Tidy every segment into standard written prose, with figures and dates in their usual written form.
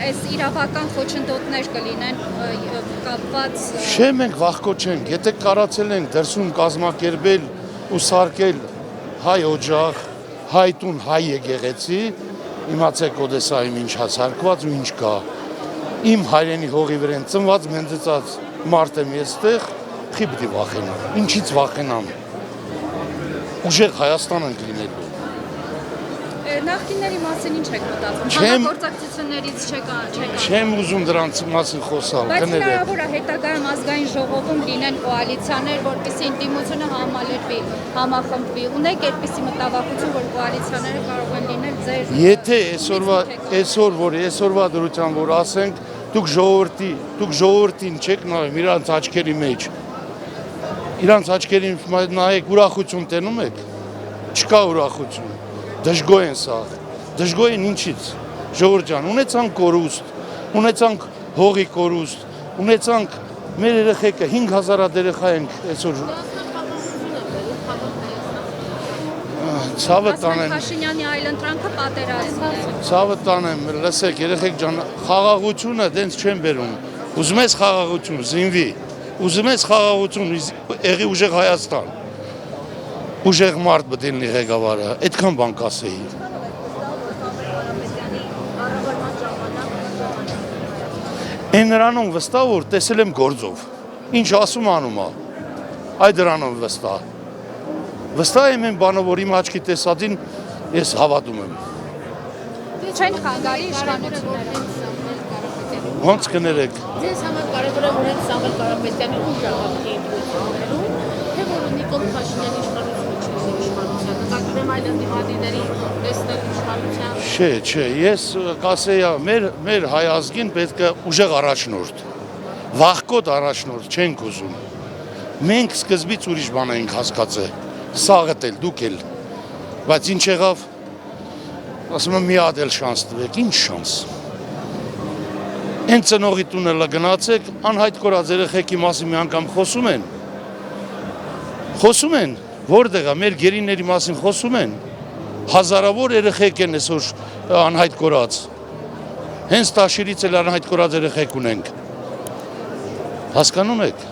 այս իրավական խոչընդոտներ կլինեն կապված։ Չէ, մենք վախկոտ չենք, եթե կարացել ենք դրսում կազմակերպել ու սարքել հայ օջախ, հայ տուն, հայ եկեղեցի, իմացեք Օդեսայում ինչ հասարկված ու ինչ կա։ Իմ հայրենի հողի վրան ծնված մեծացած մարդ եմ եստեղ, խի պիտի վախենամ, ինչից վախենամ։ Ուժեղ Հայաստան ենք լինելու։ Նախկինների մասին ինչ եք մտածում, համագործակցություններից չեք։ Չեմ ուզում դրանց մասին խոսալ, բայց հնարավոր է հետագայում ազգային ժողովում լինեն կոալիցիաներ, որպեսզի ինտիմությունը համալրվի, համախմբվի, ունեք այդպիսի մտավախություն, որ կոալիցիաները կարող են լինել ձեր։ Եթե այսօրվա դրությամբ որ ասենք, դուք ժողովրդին չեք նայում իրանց աչքերի մեջ, իրանց աչքերին նայեք, ուրախություն տենում եք, չկա ուրախություն։ Դժգոհ են սաղ, դժգոհ են ինչից, ժողովուրդ ջան, ունեցանք կորուստ, ունեցանք հողի կորուստ, ունեցանք մեր երեխեքը 5000 երեխա ենք այսօր։ Ցավը տանեմ։ Փաշինյանի այլընտրանքը պատերազմ է։ Ցավը տանեմ, լսեք, երեխեք ջան, խաղաղությունը դենց չեն բերում։ Ուզում ես խաղաղություն, զինվի, ուզում ես խաղաղություն, եղի ուժեղ Հայաստան։ Ուժեղ մարդ պետք է լինի ղեկավարը, այդքան բան կասեի։ Այն նրանով վստահ որ տեսել եմ գործով։ Ինչ ասում անում է։ Այդ դրանով վստահ։ Վստահ եմ այն բանը, որ իմ աչքի տեսածին ես հավատում եմ։ Չեն խանգարի իշխանությունները։ Ոնց կներեք։ Ձեզ համար կարևոր է որ Սամվել Կարապետյանը ուժ հավաքի ինտուիցիաներում, թե որ Նիկոլ Փաշինյանի իշխանությունը նկատում այլ դիմադիների տեսնել իշխանության։ Չէ, ես կասեի, մեր հայ ազգին պետք է ուժեղ առաջնորդ, վախկոտ առաջնորդ չենք ուզում։ Մենք սկզբից ուրիշ բան ենք հասկացել, սաղդ էլ, դուք էլ, բայց ինչ եղավ, ասում եմ մի հատ էլ շանս տվեք, ինչ շանս։ Են ծնողի տունելը գնացեք, անհայտ կորած երեխեքի մասին մի անգամ խոսում են, որտեղ է, մեր գերիների մասին խոսում են, հազարավոր երեխեք են այսօր անհայտ կորած, հենց Տաշիրից էլ անհայտ կորած երեխեք ունենք, հասկանում եք,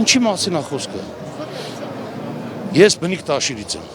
ինչի մասին է խոսքը, ես բնիկ Տաշիրից եմ։